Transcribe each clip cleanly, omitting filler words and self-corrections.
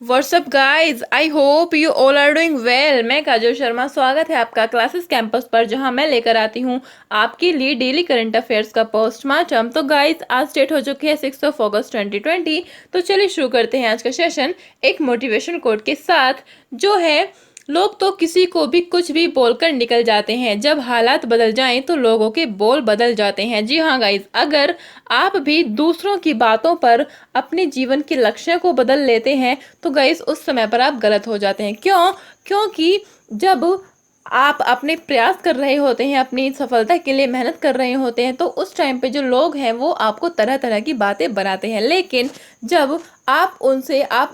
WhatsApp guys, I hope you all are doing well. मैं काजल शर्मा, स्वागत है आपका क्लासेस कैंपस पर, जहां मैं लेकर आती हूं आपके लिए डेली करंट अफेयर्स का पोस्टमार्टम। तो गाइज, आज डेट हो चुकी है 6 अगस्त 2020। तो चलिए शुरू करते हैं आज का सेशन एक मोटिवेशन कोट के साथ, जो है लोग तो किसी को भी कुछ भी बोलकर निकल जाते हैं, जब हालात बदल जाएं तो लोगों के बोल बदल जाते हैं। जी हाँ गाइज, अगर आप भी दूसरों की बातों पर अपने जीवन के लक्ष्य को बदल लेते हैं तो गाइज उस समय पर आप गलत हो जाते हैं। क्योंकि जब आप अपने प्रयास कर रहे होते हैं, अपनी सफलता के लिए मेहनत कर रहे होते हैं, तो उस टाइम पे जो लोग हैं वो आपको तरह तरह की बातें बनाते हैं। लेकिन जब आप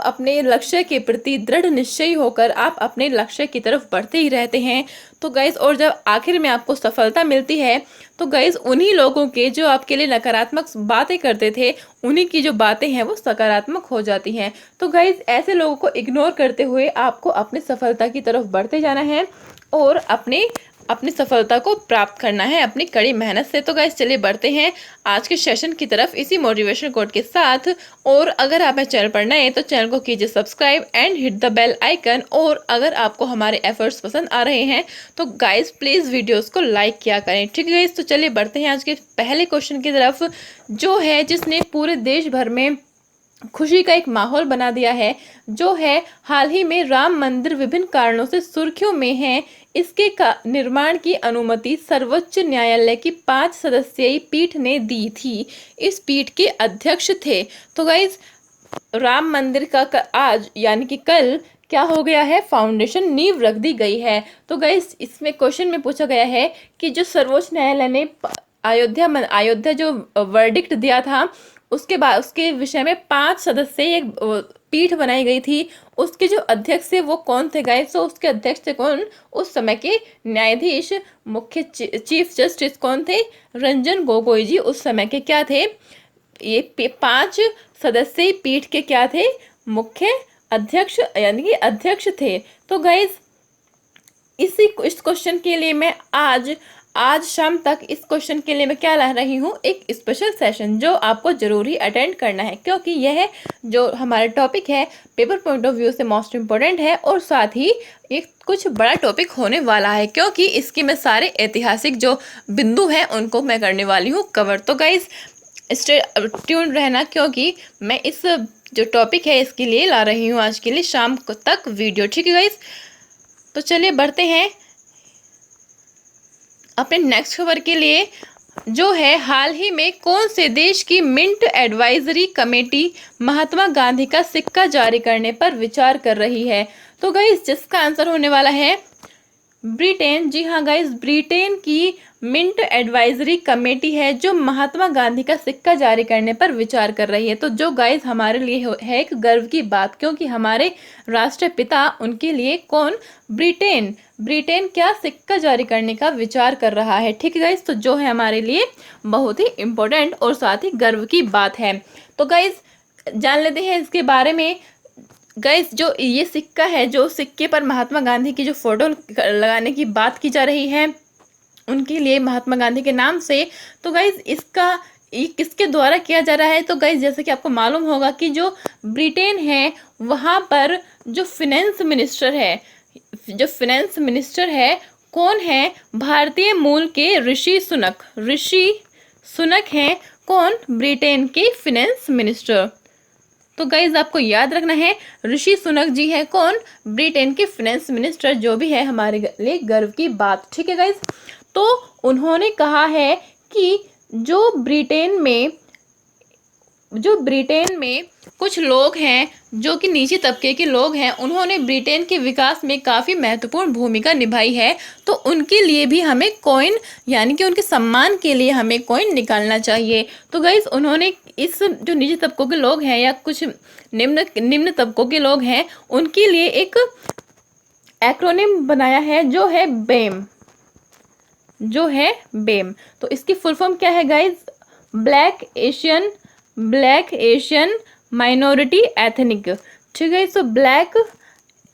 अपने लक्ष्य के प्रति दृढ़ निश्चयी होकर आप अपने लक्ष्य की तरफ बढ़ते ही रहते हैं तो गाइज, और जब आखिर में आपको सफलता मिलती है तो गाइज उन्हीं लोगों के जो आपके लिए नकारात्मक बातें करते थे, उन्हीं की जो बातें हैं वो सकारात्मक हो जाती हैं। तो गाइज, ऐसे लोगों को इग्नोर करते हुए आपको अपनी सफलता की तरफ बढ़ते जाना है और अपनी सफलता को प्राप्त करना है अपनी कड़ी मेहनत से। तो गाइस, चलिए बढ़ते हैं आज के सेशन की तरफ इसी मोटिवेशन कोट के साथ। और अगर आप मेरे चैनल पर नए हैं तो चैनल को कीजिए subscribe and hit the bell icon. और अगर आपको हमारे एफर्ट्स पसंद आ रहे हैं तो गाइस प्लीज़ वीडियोस को लाइक किया करें। ठीक है गाइस, तो चलिए बढ़ते हैं आज के पहले क्वेश्चन की तरफ, जो है जिसने पूरे देश भर में खुशी का एक माहौल बना दिया है, जो है हाल ही में राम मंदिर विभिन्न कारणों से सुर्खियों में है। इसके निर्माण की अनुमति सर्वोच्च न्यायालय की 5 सदस्यीय पीठ ने दी थी। इस पीठ के अध्यक्ष थे। तो गाइज, राम मंदिर का आज यानी कि कल क्या हो गया है, फाउंडेशन नींव रख दी गई है। तो गाइज, इसमें क्वेश्चन में पूछा गया है कि जो सर्वोच्च न्यायालय ने अयोध्या जो वर्डिक्ट दिया था, उसके बाद उसके विषय में 5 सदस्यीय एक पीठ बनाई गई थी। उसके जो अध्यक्ष थे वो कौन थे गाइस? तो उसके अध्यक्ष थे कौन? उस समय के न्यायाधीश, मुख्य चीफ जस्टिस कौन थे? रंजन गोगोई जी उस समय के क्या थे? ये 5 सदस्यीय पीठ के क्या थे? मुख्य अध्यक्ष यानी कि अध्यक्ष थे। तो गाइस, इस क्वेश्चन के लिए मैं आज शाम तक इस क्वेश्चन के लिए मैं क्या ला रही हूँ, एक स्पेशल सेशन जो आपको जरूर ही अटेंड करना है, क्योंकि यह जो हमारा टॉपिक है पेपर पॉइंट ऑफ व्यू से मोस्ट इम्पोर्टेंट है और साथ ही एक कुछ बड़ा टॉपिक होने वाला है, क्योंकि इसके मैं सारे ऐतिहासिक जो बिंदु हैं उनको मैं करने वाली हूँ कवर। तो गाइज, स्टे ट्यून रहना, क्योंकि मैं इस जो टॉपिक है इसके लिए ला रही हूँ आज के लिए शाम तक वीडियो। ठीक है गाइज, तो चलिए बढ़ते हैं अपने नेक्स्ट खबर के लिए, जो है हाल ही में कौन से देश की mint advisory committee Mahatma Gandhi का सिक्का जारी करने पर विचार कर रही है? तो गाइस, जिसका आंसर होने वाला है ब्रिटेन। जी हाँ गाइस, ब्रिटेन की मिंट एडवाइजरी कमेटी है जो महात्मा गांधी का सिक्का जारी करने पर विचार कर रही है। तो जो गाइस हमारे लिए है एक गर्व की बात, क्योंकि हमारे राष्ट्रपिता उनके लिए कौन? ब्रिटेन क्या सिक्का जारी करने का विचार कर रहा है। ठीक है गाइस, तो जो है हमारे लिए बहुत ही इम्पोर्टेंट और साथ ही गर्व की बात है। तो गाइस, जान लेते हैं इसके बारे में। गाइस, जो ये सिक्का है, जो सिक्के पर महात्मा गांधी की जो फोटो लगाने की बात की जा रही है उनके लिए, महात्मा गांधी के नाम से, तो गाइस ये किसके द्वारा किया जा रहा है? तो गाइस, जैसे कि आपको मालूम होगा कि जो ब्रिटेन है वहाँ पर जो फाइनेंस मिनिस्टर है कौन है? भारतीय मूल के ऋषि सुनक हैं। कौन? ब्रिटेन के फाइनेंस मिनिस्टर। तो गाइज, आपको याद रखना है, ऋषि सुनक जी है कौन? ब्रिटेन के फाइनेंस मिनिस्टर, जो भी है हमारे लिए गर्व की बात। ठीक है गाइज, तो उन्होंने कहा है कि जो ब्रिटेन में कुछ लोग हैं जो कि नीचे तबके के लोग हैं, उन्होंने ब्रिटेन के विकास में काफ़ी महत्वपूर्ण भूमिका निभाई है। तो उनके लिए भी हमें कॉइन यानी कि उनके सम्मान के लिए हमें कॉइन निकालना चाहिए। तो गाइज, उन्होंने इस जो नीचे तबकों के लोग हैं या कुछ निम्न तबकों के लोग हैं उनके लिए एक एक्रोनिम बनाया है जो है बेम। तो इसकी फुल फॉर्म क्या है guys? Black Asian minority ethnic. ठीक है, तो ब्लैक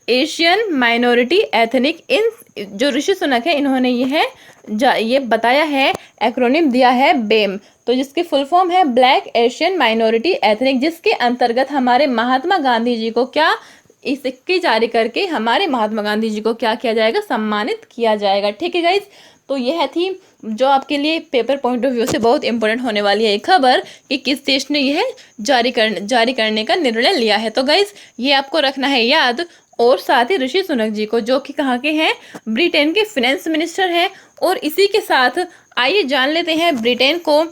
एशियन माइनॉरिटी एथनिक, इन जो ऋषि सुनक है इन्होंने ये बताया है, एक्रोनिम दिया है बेम। तो जिसकी फुल फॉर्म है ब्लैक एशियन माइनॉरिटी एथनिक, जिसके अंतर्गत हमारे महात्मा गांधी जी को क्या इस सिक्के जारी करके हमारे महात्मा गांधी जी को क्या किया जाएगा, सम्मानित किया जाएगा। ठीक है गाइज, तो यह थी जो आपके लिए पेपर पॉइंट ऑफ व्यू से बहुत इंपॉर्टेंट होने वाली है खबर कि किस देश ने यह जारी करने का निर्णय लिया है। तो गाइज ये आपको रखना है याद। और साथ ही ऋषि सुनक जी को, जो कि कहाँ के हैं, ब्रिटेन के फाइनेंस मिनिस्टर हैं। और इसी के साथ आइए जान लेते हैं ब्रिटेन को।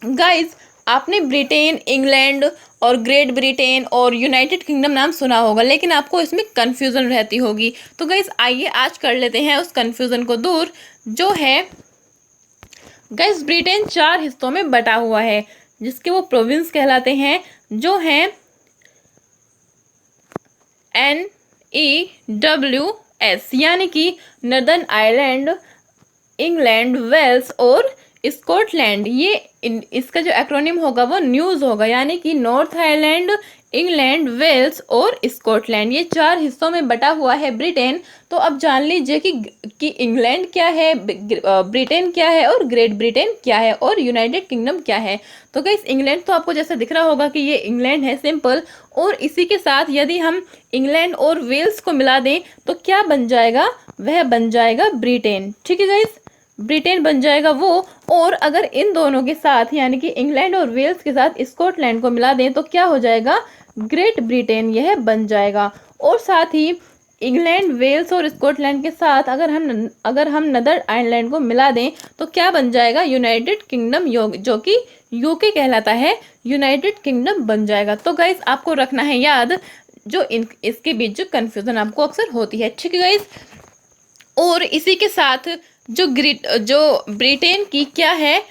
गाइज आपने ब्रिटेन, इंग्लैंड और ग्रेट ब्रिटेन और यूनाइटेड किंगडम नाम सुना होगा, लेकिन आपको इसमें कन्फ्यूज़न रहती होगी। तो गाइज आइए आज कर लेते हैं उस कन्फ्यूज़न को दूर। जो है गाइज ब्रिटेन 4 हिस्सों में बटा हुआ है, जिसके वो प्रोविंस कहलाते हैं, जो हैं NEWS, यानी कि नॉर्दर्न आयरलैंड, इंग्लैंड, वेल्स और स्कॉटलैंड। ये इसका जो एक्रोनिम होगा वो न्यूज़ होगा, यानी कि नॉर्थ आयरलैंड, इंग्लैंड, वेल्स और स्कॉटलैंड। ये 4 हिस्सों में बटा हुआ है ब्रिटेन। तो अब जान लीजिए कि इंग्लैंड क्या है, ब्रिटेन क्या है और ग्रेट ब्रिटेन क्या है और यूनाइटेड किंगडम क्या है। तो गाइस इंग्लैंड तो आपको जैसा दिख रहा होगा कि ये इंग्लैंड है, सिंपल। और इसी के साथ यदि हम इंग्लैंड और वेल्स को मिला दें तो क्या बन जाएगा, वह बन जाएगा ब्रिटेन। ठीक है गाइस, ब्रिटेन बन जाएगा वो। और अगर इन दोनों के साथ यानी कि इंग्लैंड और वेल्स के साथ स्कॉटलैंड को मिला दें तो क्या हो जाएगा, ग्रेट ब्रिटेन यह बन जाएगा। और साथ ही इंग्लैंड, वेल्स और स्कॉटलैंड के साथ अगर हम नदर आयरलैंड को मिला दें तो क्या बन जाएगा, यूनाइटेड किंगडम, जो कि यूके कहलाता है, यूनाइटेड किंगडम बन जाएगा। तो गाइस आपको रखना है याद जो इसके बीच जो कन्फ्यूजन आपको अक्सर होती है। ठीक है गाइस, और इसी के साथ जो ब्रिटेन की क्या है,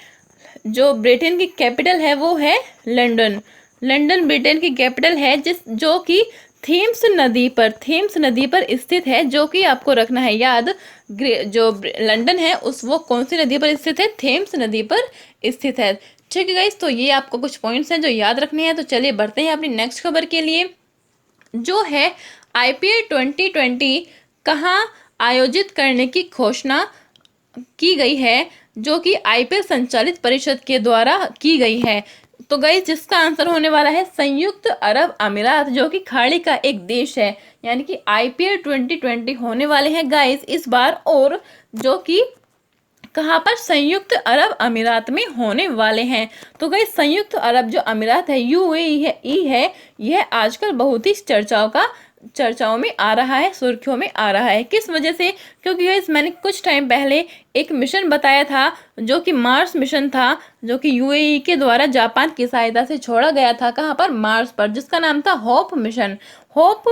जो ब्रिटेन की कैपिटल है वो है लंदन। लंदन ब्रिटेन की कैपिटल है, जो कि थेम्स नदी पर स्थित है, जो कि आपको रखना है याद। जो लंदन है वो कौन सी नदी पर स्थित है, थेम्स नदी पर स्थित है। ठीक है गाइस, तो ये आपको कुछ पॉइंट्स हैं जो याद रखने हैं। तो चलिए बढ़ते हैं अपनी नेक्स्ट खबर के लिए, जो है IPL 2020 कहाँ आयोजित करने की घोषणा की गई है, जो कि IPL संचालित परिषद के द्वारा की गई है। तो गाइस जिसका आंसर होने वाला है संयुक्त अरब अमीरात, जो कि खाड़ी का एक देश है। यानी कि IPL 2020 होने वाले हैं गाइस इस बार, और जो कि कहाँ पर, संयुक्त अरब अमीरात में होने वाले हैं। तो गाइस संयुक्त अरब जो अमीरात है, UAE है, यह आजकल बहुत ही चर्चाओं में आ रहा है, सुर्खियों में आ रहा है। किस वजह से, क्योंकि गाइस मैंने कुछ टाइम पहले एक मिशन बताया था, जो कि मार्स मिशन था, जो कि UAE के द्वारा जापान की सहायता से छोड़ा गया था। कहाँ पर, मार्स पर, जिसका नाम था hope mission. Hope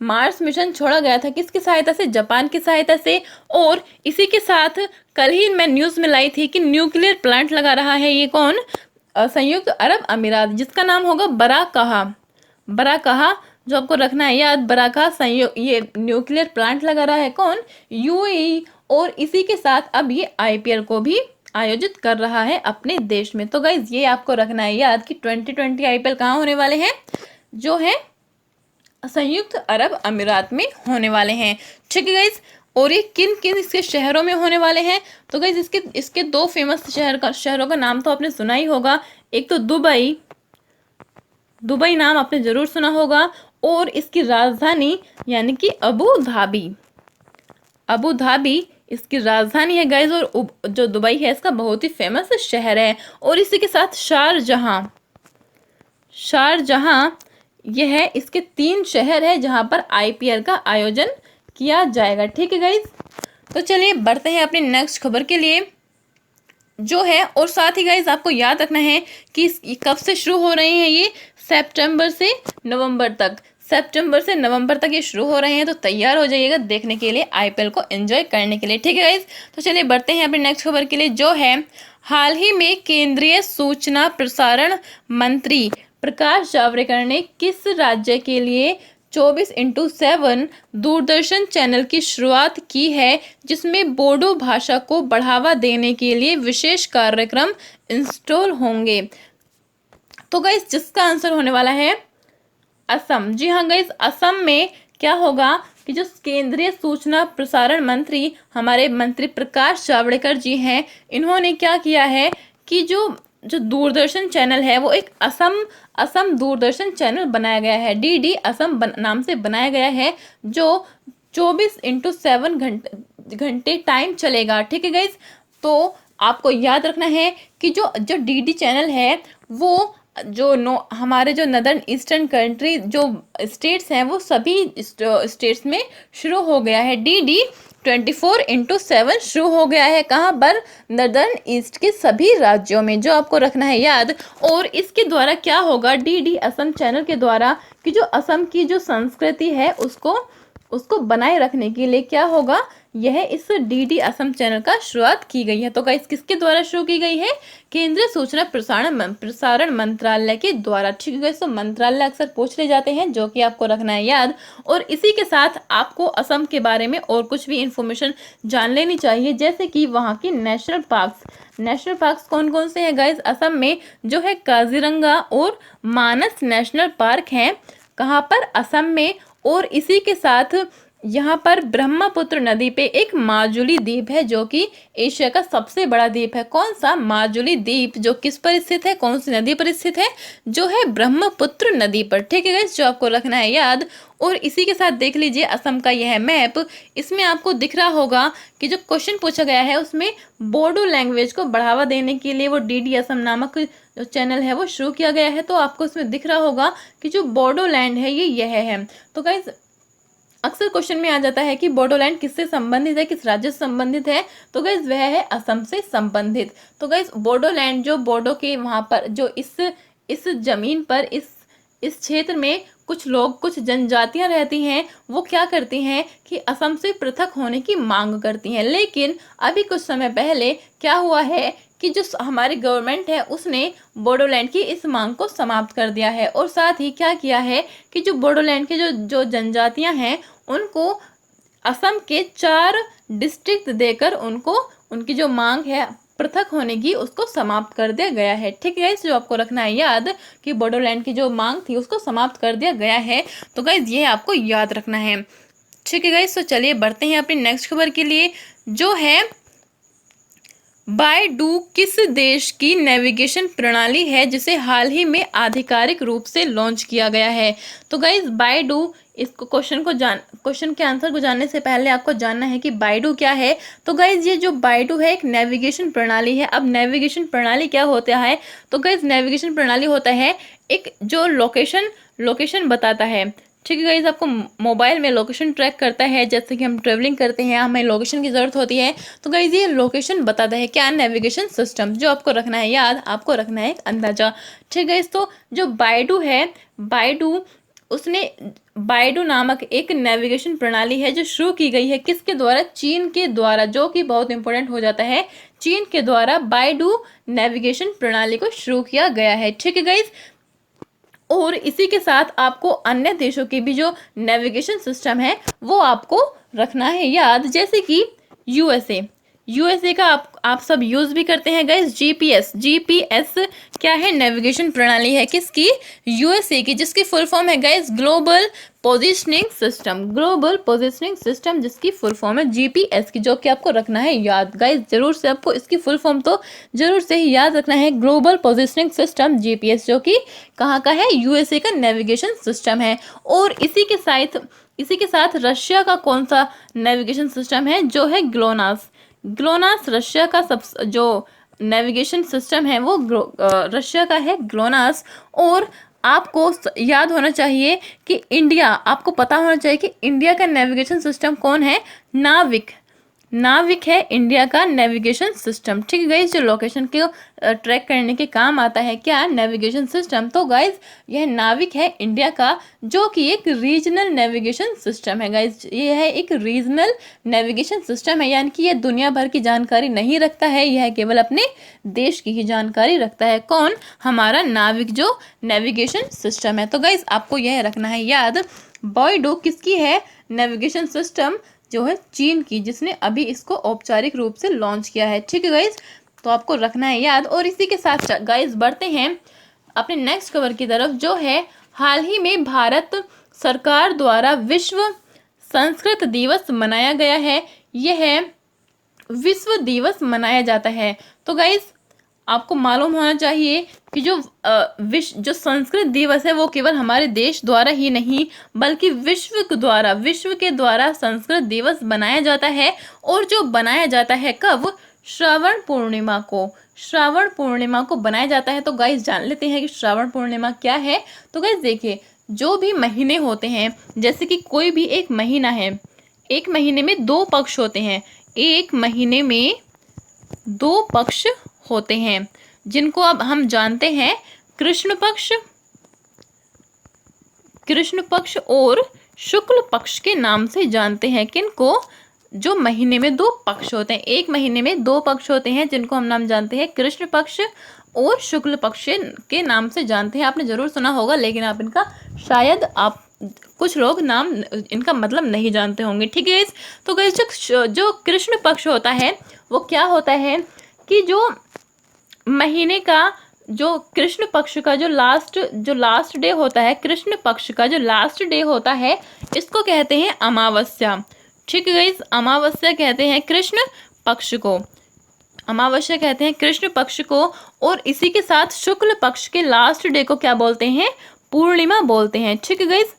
Mars mission छोड़ा गया था किसकी सहायता से, जापान की सहायता से। और इसी के साथ कल ही मैं न्यूज़ में लाई थी कि न्यूक्लियर प्लांट लगा रहा है ये कौन, संयुक्त अरब अमीरात, जिसका नाम होगा बराकहा, जो आपको रखना है याद, बराकहा ये न्यूक्लियर प्लांट लगा रहा है कौन, UAE। और इसी के साथ अब ये IPL को भी आयोजित कर रहा है अपने देश में। तो गाइज ये आपको रखना है याद कि 2020 IPL कहाँ होने वाले हैं, जो है संयुक्त अरब अमीरात में होने वाले हैं। ठीक है गाइज, और ये किन किन इसके शहरों में होने वाले हैं। तो गाइज इसके 2 फेमस शहरों का नाम तो आपने सुना ही होगा। एक तो दुबई नाम आपने जरूर सुना होगा, और इसकी राजधानी यानी कि अबू धाबी इसकी राजधानी है गाइज। और जो दुबई है इसका बहुत ही फेमस शहर है। और इसी के साथ शारजहां यह है, इसके 3 शहर है जहां पर IPL का आयोजन किया जाएगा। ठीक है गाइज, तो चलिए बढ़ते हैं अपनी नेक्स्ट खबर के लिए, जो है। और साथ ही गाइज आपको याद रखना है कि कब से शुरू हो रहे हैं ये, सितंबर से नवंबर तक ये शुरू हो रहे हैं। तो तैयार हो जाइएगा देखने के लिए, IPL को एंजॉय करने के लिए। ठीक है गाइज, तो चलिए बढ़ते हैं अपनी नेक्स्ट खबर के लिए, जो है हाल ही में केंद्रीय सूचना प्रसारण मंत्री प्रकाश जावड़ेकर ने किस राज्य के लिए 24x7 दूरदर्शन चैनल की शुरुआत की है, जिसमें बोडो भाषा को बढ़ावा देने के लिए विशेष कार्यक्रम इंस्टॉल होंगे। तो गाइस जिसका आंसर होने वाला है असम। जी हाँ गाइस, असम में क्या होगा कि जो केंद्रीय सूचना प्रसारण मंत्री हमारे मंत्री प्रकाश जावड़ेकर जी हैं, इन्होंने क्या किया है कि जो जो दूरदर्शन चैनल है वो एक असम असम दूरदर्शन चैनल बनाया गया है, डीडी असम नाम से बनाया गया है, जो 24x7 घंटे टाइम चलेगा। ठीक है गाइज, तो आपको याद रखना है कि जो जो डीडी चैनल है वो जो हमारे जो नदर्न ईस्टर्न कंट्री जो स्टेट्स हैं वो सभी स्टेट्स में शुरू हो गया है। डीडी 24x7 शुरू हो गया है, कहाँ पर? नदर्न ईस्ट के सभी राज्यों में, जो आपको रखना है याद। और इसके द्वारा क्या होगा, डीडी असम चैनल के द्वारा, कि जो असम की जो संस्कृति है उसको बनाए रखने के लिए क्या होगा, यह इस डीडी असम चैनल का शुरुआत की गई है। तो गाइस किसके द्वारा शुरू की गई है? केंद्रीय सूचना प्रसारण मंत्रालय के द्वारा। ठीक है गाइस, तो मंत्रालय अक्सर पूछ ले जाते हैं, जो कि आपको रखना है याद। और इसी के साथ आपको असम के बारे में और कुछ भी इंफॉर्मेशन जान लेनी चाहिए, जैसे कि वहाँ की नेशनल पार्क्स कौन कौन से हैं गाइस असम में? जो है काजीरंगा और मानस नेशनल पार्क हैं, कहाँ पर? असम में। और इसी के साथ यहाँ पर ब्रह्मपुत्र नदी पे एक माजुली द्वीप है, जो कि एशिया का सबसे बड़ा द्वीप है। कौन सा? माजुली द्वीप, जो किस पर स्थित है, कौन सी नदी पर स्थित है? जो है ब्रह्मपुत्र नदी पर। ठीक है गाइस, जो आपको रखना है याद। और इसी के साथ देख लीजिए असम का यह मैप, इसमें आपको दिख रहा होगा कि जो क्वेश्चन पूछा गया है उसमें बोडो लैंग्वेज को बढ़ावा देने के लिए वो डीडी असम नामक जो चैनल है वो शुरू किया गया है। तो आपको इसमें दिख रहा होगा कि जो बोडोलैंड है यह है। तो गाइस अक्सर क्वेश्चन में आ जाता है कि बोडोलैंड किससे संबंधित है, किस राज्य से संबंधित है? तो गाइस वह है असम से संबंधित। तो गाइस बोडोलैंड, जो बोडो के वहाँ पर जो इस जमीन पर इस क्षेत्र में कुछ लोग, कुछ जनजातियां रहती हैं, वो क्या करती हैं कि असम से पृथक होने की मांग करती हैं। लेकिन अभी कुछ समय पहले क्या हुआ है कि जो हमारी गवर्नमेंट है उसने बोडोलैंड की इस मांग को समाप्त कर दिया है। और साथ ही क्या किया है कि जो बोडोलैंड के जो जनजातियां हैं उनको असम के 4 डिस्ट्रिक्ट देकर उनको उनकी जो मांग है पृथक होने की उसको समाप्त कर दिया गया है। ठीक है गाइस, जो आपको रखना है याद कि बोडोलैंड की जो मांग थी उसको समाप्त कर दिया गया है। तो गाइस ये आपको याद रखना है। ठीक है गाइस, तो चलिए बढ़ते हैं अपनी नेक्स्ट खबर के लिए, जो है बायडू किस देश की नेविगेशन प्रणाली है जिसे हाल ही में आधिकारिक रूप से लॉन्च किया गया है? तो गाइज बायडू, इसको क्वेश्चन के आंसर को जानने से पहले आपको जानना है कि बायडू क्या है। तो गाइज ये जो बायडू है एक नेविगेशन प्रणाली है। अब नेविगेशन प्रणाली क्या होता है? तो गाइज नेविगेशन प्रणाली होता है एक जो लोकेशन बताता है। ठीक है गाइज, आपको मोबाइल में लोकेशन ट्रैक करता है, जैसे कि हम ट्रेवलिंग करते हैं हमें लोकेशन की ज़रूरत होती है। तो गाइज ये लोकेशन बताता है, क्या? Navigation system. जो आपको रखना है याद, आपको रखना है एक अंदाजा। ठीक है गाइज, तो जो बायडू है, बायडू नामक एक नेविगेशन प्रणाली है जो शुरू की गई है किसके द्वारा? चीन के द्वारा, जो कि बहुत इंपॉर्टेंट हो जाता है। चीन के द्वारा बायडू नेविगेशन प्रणाली को शुरू किया गया है। ठीक है गाइज, और इसी के साथ आपको अन्य देशों के भी जो नेविगेशन सिस्टम है वो आपको रखना है याद, जैसे कि यूएसए का आप सब यूज भी करते हैं गाइस। जीपीएस क्या है? नेविगेशन प्रणाली है किसकी? यूएसए की, जिसकी फुल फॉर्म है गाइस ग्लोबल पोजिशनिंग सिस्टम, जिसकी फुल फॉर्म है जीपीएस की, जो कि आपको रखना है याद गाइस। जरूर से आपको इसकी फुल फॉर्म तो जरूर से ही याद रखना है, ग्लोबल पोजिशनिंग सिस्टम जीपीएस, जो कि कहाँ का है? यूएसए का नेविगेशन सिस्टम है। और इसी के साथ रशिया का कौन सा नेविगेशन सिस्टम है? जो है ग्लोनास रशिया का जो नेविगेशन सिस्टम है वो रशिया का है ग्लोनास। और आपको याद होना चाहिए कि आपको पता होना चाहिए कि इंडिया का नेविगेशन सिस्टम कौन है? नाविक है इंडिया का नेविगेशन सिस्टम। ठीक है गाइज, जो लोकेशन को ट्रैक करने के काम आता है, क्या? Navigation system. तो गाइज यह नाविक है इंडिया का, जो कि एक रीजनल नेविगेशन सिस्टम है गाइज। ये है एक रीजनल नेविगेशन सिस्टम है, यानी कि यह दुनिया भर की जानकारी नहीं रखता है, यह केवल अपने देश की ही जानकारी रखता है। कौन? हमारा नाविक जो नेविगेशन सिस्टम है। तो गाइज आपको यह रखना है याद, बायडू किसकी है? नेविगेशन सिस्टम जो है चीन की, जिसने अभी इसको औपचारिक रूप से लॉन्च किया है। ठीक है गाइज, तो आपको रखना है याद। और इसी के साथ गाइज बढ़ते हैं अपने नेक्स्ट खबर की तरफ, जो है हाल ही में भारत सरकार द्वारा विश्व संस्कृत दिवस मनाया गया है। यह विश्व दिवस मनाया जाता है। तो गाइज आपको मालूम होना चाहिए कि जो संस्कृत दिवस है वो केवल हमारे देश द्वारा ही नहीं बल्कि विश्व के द्वारा संस्कृत दिवस बनाया जाता है। और जो बनाया जाता है कब? श्रावण पूर्णिमा को बनाया जाता है। तो गाइस जान लेते हैं कि श्रावण पूर्णिमा क्या है। तो गाइस देखिए, जो भी महीने होते हैं, जैसे कि कोई भी एक महीना है, एक महीने में 2 पक्ष होते हैं। एक महीने में 2 पक्ष होते हैं जिनको अब हम जानते हैं कृष्ण पक्ष और शुक्ल पक्ष के नाम से जानते हैं। किनको? जो महीने में 2 पक्ष होते हैं, एक महीने में 2 पक्ष होते हैं जिनको हम नाम जानते हैं कृष्ण पक्ष और शुक्ल पक्ष के नाम से जानते हैं। आपने जरूर सुना होगा, लेकिन आप कुछ लोग नाम इनका मतलब नहीं जानते होंगे। ठीक है गाइस, तो गाइस जो कृष्ण पक्ष होता है वो क्या होता है कि जो महीने का जो कृष्ण पक्ष का जो लास्ट डे होता है, कृष्ण पक्ष का जो लास्ट डे होता है, इसको कहते हैं अमावस्या। ठीक है गाइस, अमावस्या कहते हैं कृष्ण पक्ष को, अमावस्या कहते हैं कृष्ण पक्ष को। और इसी के साथ शुक्ल पक्ष के लास्ट डे को क्या बोलते हैं? पूर्णिमा बोलते हैं। ठीक है गाइस,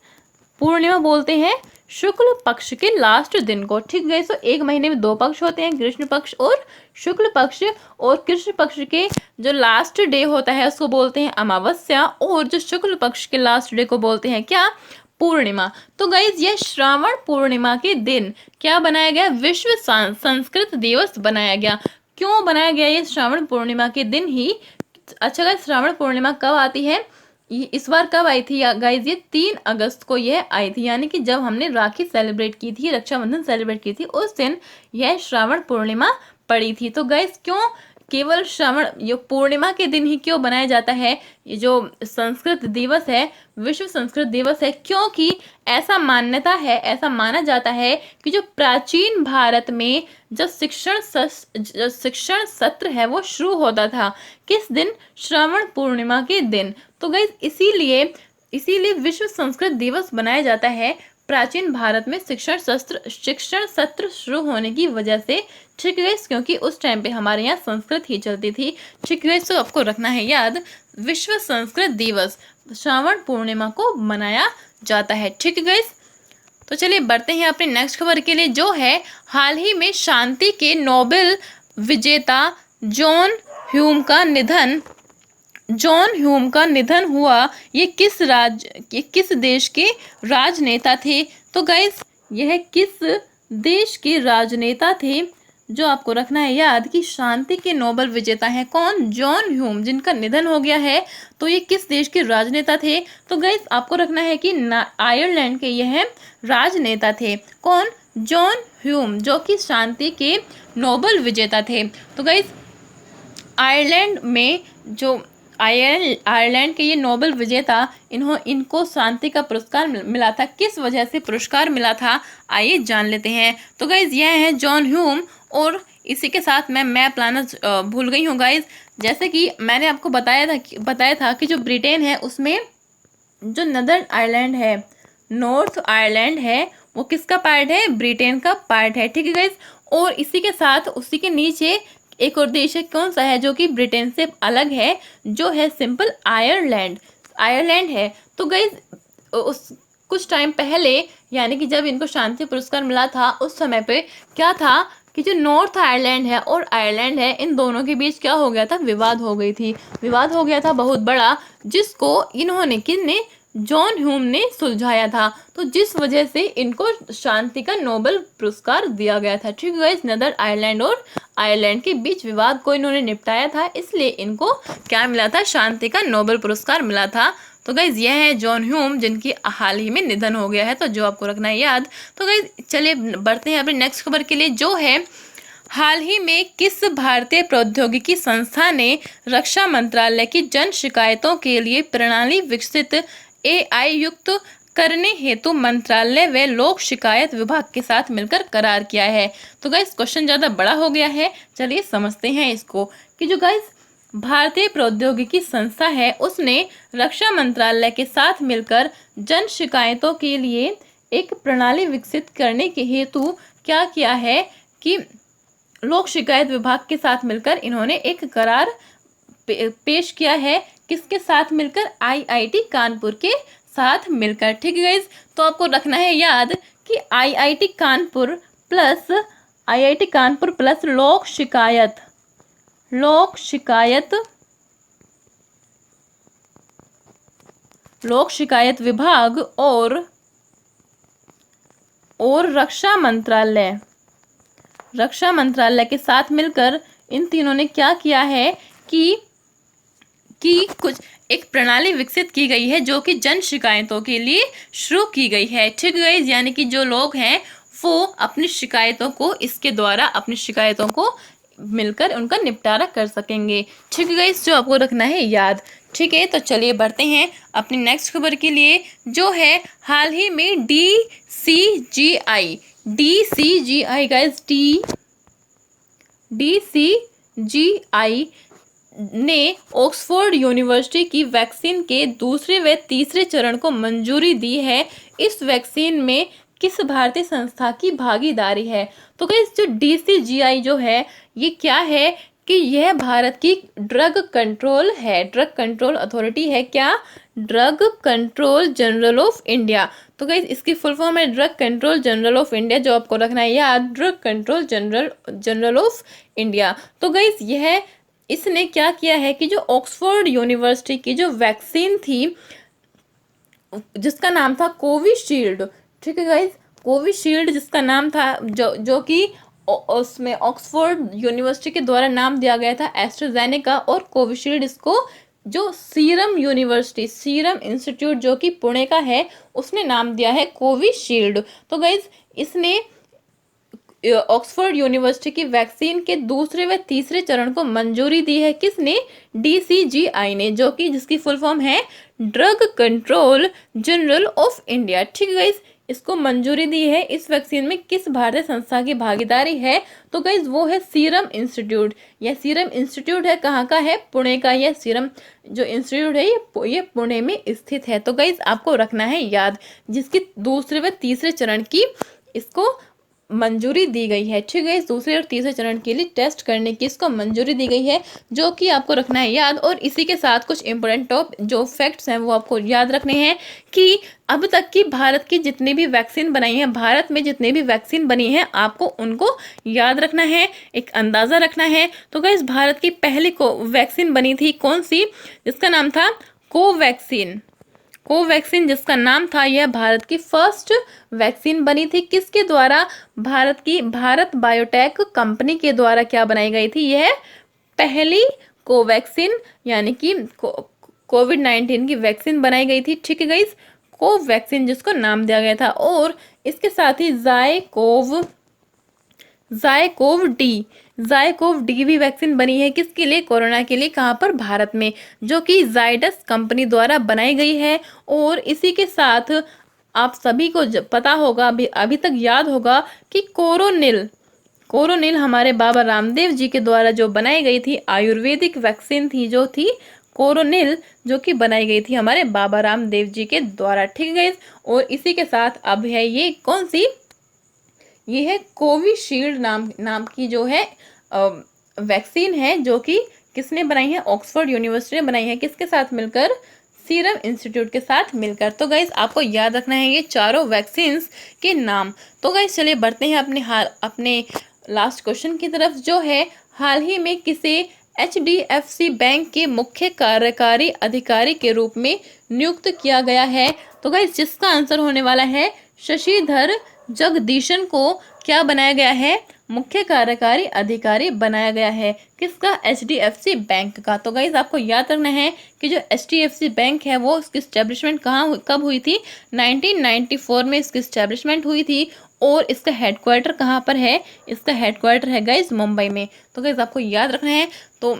पूर्णिमा बोलते हैं शुक्ल पक्ष के लास्ट दिन को। ठीक है, तो एक महीने में 2 पक्ष होते हैं, कृष्ण पक्ष और शुक्ल पक्ष। और कृष्ण पक्ष के जो लास्ट डे होता है उसको बोलते हैं अमावस्या, और जो शुक्ल पक्ष के लास्ट डे को बोलते हैं क्या? पूर्णिमा। तो गाइज ये श्रावण पूर्णिमा के दिन क्या बनाया गया? विश्व संस्कृत दिवस बनाया गया। क्यों बनाया गया ये श्रावण पूर्णिमा के दिन ही? अच्छा गाइज, श्रावण पूर्णिमा कब आती है? इस बार कब आई थी गाइज? ये 3 अगस्त को यह आई थी, यानी कि जब हमने राखी सेलिब्रेट की थी, रक्षाबंधन सेलिब्रेट की थी, उस दिन यह श्रावण पूर्णिमा पड़ी थी। तो गाइज क्यों केवल श्रावण ये पूर्णिमा के दिन ही क्यों बनाया जाता है ये जो संस्कृत दिवस है, विश्व संस्कृत दिवस है? क्योंकि ऐसा मान्यता है, ऐसा माना जाता है कि जो प्राचीन भारत में जब शिक्षण सत्र है वो शुरू होता था, किस दिन? श्रावण पूर्णिमा के दिन। तो गाइस इसीलिए विश्व संस्कृत दिवस बनाया जाता है प्राचीन भारत में शिक्षण सत्र शुरू होने की वजह से। ठीक है, क्योंकि उस टाइम पे हमारे यहाँ संस्कृत ही चलती थी। ठीक है, तो आपको रखना है याद, विश्व संस्कृत दिवस श्रावण पूर्णिमा को मनाया जाता है। ठीक है गाइस, तो चलिए बढ़ते हैं अपने नेक्स्ट खबर के लिए, जो है हाल ही में शांति के नोबेल विजेता जॉन ह्यूम का निधन हुआ। ये किस देश के राजनेता थे? तो गाइस यह किस देश के राजनेता थे? जो आपको रखना है याद कि शांति के नोबेल विजेता हैं कौन? जॉन ह्यूम, जिनका निधन हो गया है। तो ये किस देश के राजनेता थे? तो गाइस आपको रखना है कि आयरलैंड के यह राजनेता थे। कौन? जॉन ह्यूम, जो कि शांति के नोबेल विजेता थे। तो गाइस आयरलैंड के ये नोबेल विजेता, इनको शांति का पुरस्कार मिला था। किस वजह से पुरस्कार मिला था? आइए जान लेते हैं। तो गाइज यह है जॉन ह्यूम। और इसी के साथ मैं मैप लाना भूल गई हूँ गाइज। जैसे कि मैंने आपको बताया था कि जो ब्रिटेन है उसमें जो नॉर्थ आयरलैंड है वो किसका पार्ट है? ब्रिटेन का पार्ट है। ठीक है गाइज, और इसी के साथ उसी के नीचे एक और देश है, कौन सा है जो कि ब्रिटेन से अलग है? जो है सिंपल आयरलैंड है। तो गाइज कुछ टाइम पहले, यानी कि जब इनको शांति पुरस्कार मिला था, उस समय पे क्या था कि जो नॉर्थ आयरलैंड है और आयरलैंड है, इन दोनों के बीच क्या हो गया था? विवाद हो गया था बहुत बड़ा, जिसको किसने? जॉन ह्यूम ने सुलझाया था। तो जिस वजह से इनको शांति का नोबेल पुरस्कार दिया गया था। ठीक है, नदर आयरलैंड और आयरलैंड के बीच विवाद को इन्होंने निपटाया था, इसलिए इनको क्या मिला था? शांति का नोबेल पुरस्कार मिला था। तो गाइज यह है जॉन ह्यूम, जिनकी हाल ही में निधन हो गया है। तो जो आपको रखना है याद। तो गाइज चलिए बढ़ते हैं अपने नेक्स्ट खबर के लिए, जो है हाल ही में किस भारतीय प्रौद्योगिकी संस्था ने रक्षा मंत्रालय की जन शिकायतों के लिए प्रणाली विकसित AI युक्त करने हेतु मंत्रालय व लोक शिकायत विभाग के साथ मिलकर करार किया है? तो गाइस क्वेश्चन ज़्यादा बड़ा हो गया है, चलिए समझते हैं इसको कि जो गाइस भारतीय प्रौद्योगिकी संस्था है उसने रक्षा मंत्रालय के साथ मिलकर जन शिकायतों के लिए एक प्रणाली विकसित करने के हेतु क्या किया है कि लोक शिकायत विभाग के साथ मिलकर इन्होंने एक करार पेश किया है किसके साथ मिलकर, आईआईटी कानपुर के साथ मिलकर। ठीक है गाइज, तो आपको रखना है याद कि आईआईटी कानपुर प्लस लोक शिकायत विभाग और रक्षा मंत्रालय के साथ मिलकर इन तीनों ने क्या किया है कि कुछ एक प्रणाली विकसित की गई है जो कि जन शिकायतों के लिए शुरू की गई है। ठीक है, यानी कि जो लोग हैं वो अपनी शिकायतों को इसके द्वारा अपनी शिकायतों को मिलकर उनका निपटारा कर सकेंगे। ठीक है गाइस, जो आपको रखना है याद। ठीक है, तो चलिए बढ़ते हैं अपनी नेक्स्ट खबर के लिए, जो है हाल ही में DCGI गाइस, DCGI ने ऑक्सफोर्ड यूनिवर्सिटी की वैक्सीन के दूसरे व तीसरे चरण को मंजूरी दी है। इस वैक्सीन में किस भारतीय संस्था की भागीदारी है? तो गाइस, जो DCGI जो है ये क्या है कि यह भारत की ड्रग कंट्रोल अथॉरिटी है। क्या? Drug control general of India. तो गाइस, इसकी फुल फॉर्म है drug control general of India, जो आपको रखना है याद, drug control general of India. तो गाइस, इसने क्या किया है कि जो ऑक्सफोर्ड यूनिवर्सिटी की जो वैक्सीन थी जिसका नाम था कोविशील्ड, ठीक है गाइस, कोविशील्ड जिसका नाम था, जो कि उसमें ऑक्सफोर्ड यूनिवर्सिटी के द्वारा नाम दिया गया था एस्ट्राजेनेका, और कोविशील्ड इसको जो सीरम इंस्टीट्यूट जो कि पुणे का है उसने नाम दिया है कोविशील्ड। तो गाइस, इसने ऑक्सफोर्ड यूनिवर्सिटी की वैक्सीन के दूसरे व तीसरे चरण को मंजूरी दी है। किसने? DCGI ने, जो कि जिसकी फुल फॉर्म है drug control general of India. ठीक है गाइस, इसको मंजूरी दी है। इस वैक्सीन में किस भारतीय संस्था की भागीदारी है? तो गाइस, वो है सीरम इंस्टीट्यूट। यह सीरम इंस्टीट्यूट है, कहाँ का है? पुणे का। यह सीरम जो इंस्टीट्यूट है ये पुणे में स्थित है। तो गाइस, आपको रखना है याद, जिसकी दूसरे व तीसरे चरण की इसको मंजूरी दी गई है। ठीक है, इस दूसरे और तीसरे चरण के लिए टेस्ट करने की इसको मंजूरी दी गई है, जो कि आपको रखना है याद। और इसी के साथ कुछ इंपॉर्टेंट जो फैक्ट्स हैं वो आपको याद रखने हैं कि अब तक की भारत की जितनी भी वैक्सीन बनाई है, भारत में जितनी भी वैक्सीन बनी है, आपको उनको याद रखना है, एक अंदाज़ा रखना है। तो गाइस, भारत की पहली वैक्सीन बनी थी कौन सी? जिसका नाम था कोवैक्सीन जिसका नाम था, यह भारत की फर्स्ट वैक्सीन बनी थी। किसके द्वारा? भारत बायोटेक कंपनी के द्वारा क्या बनाई गई थी? यह पहली कोवैक्सीन यानी कि कोविड-19 की वैक्सीन बनाई गई थी। ठीक है गाइस, कोवैक्सीन जिसको नाम दिया गया था। और इसके साथ ही जायकोव डी भी वैक्सीन बनी है। किसके लिए? कोरोना के लिए। कहाँ पर? भारत में, जो कि जायडस कंपनी द्वारा बनाई गई है। और इसी के साथ आप सभी को पता होगा, अभी तक याद होगा कि कोरोनिल हमारे बाबा रामदेव जी के द्वारा जो बनाई गई थी आयुर्वेदिक वैक्सीन थी, जो थी कोरोनिल, जो कि बनाई गई थी हमारे बाबा रामदेव जी के द्वारा। ठीक है। और इसी के साथ अब है ये कौन सी? ये है कोविशील्ड नाम की जो है वैक्सीन है, जो कि किसने बनाई है? ऑक्सफोर्ड यूनिवर्सिटी ने बनाई है। किसके साथ मिलकर? सीरम इंस्टीट्यूट के साथ मिलकर। तो गाइस, आपको याद रखना है ये चारों वैक्सीन्स के नाम। तो गाइस, चलिए बढ़ते हैं अपने लास्ट क्वेश्चन की तरफ, जो है हाल ही में किसे HDFC बैंक के मुख्य कार्यकारी अधिकारी के रूप में नियुक्त किया गया है? तो गाइस, जिसका आंसर होने वाला है शशिधर जगदीशन को क्या बनाया गया है? मुख्य कार्यकारी अधिकारी बनाया गया है। किसका? HDFC बैंक का। तो गाइस, आपको याद रखना है कि जो HDFC बैंक है वो इसकी एस्टेब्लिशमेंट कब हुई थी? 1994 में इसकी एस्टेब्लिशमेंट हुई थी। और इसका हेडक्वार्टर कहाँ पर है? इसका हेडक्वार्टर है गाइस मुंबई में। तो गाइस, आपको याद रखना है। तो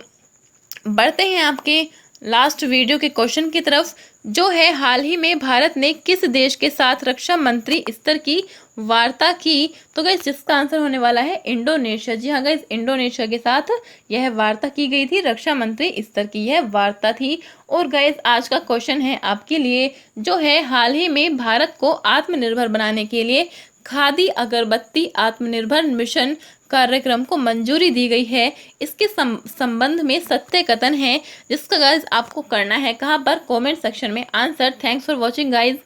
बढ़ते हैं आपके लास्ट वीडियो के क्वेश्चन की तरफ, जो है हाल ही में भारत ने किस देश के साथ रक्षा मंत्री स्तर की वार्ता की? तो गाइस, जिसका आंसर होने वाला है इंडोनेशिया। जी हाँ गाइस, इंडोनेशिया के साथ यह वार्ता की गई थी, रक्षा मंत्री स्तर की यह वार्ता थी। और गाइस, आज का क्वेश्चन है आपके लिए, जो है हाल ही में भारत को आत्मनिर्भर बनाने के लिए खादी अगरबत्ती आत्मनिर्भर मिशन कार्यक्रम को मंजूरी दी गई है। इसके संबंध में सत्य कथन है, जिसका गाइस आपको करना है कहाँ पर, कमेंट सेक्शन में answer. Thanks for watching guys.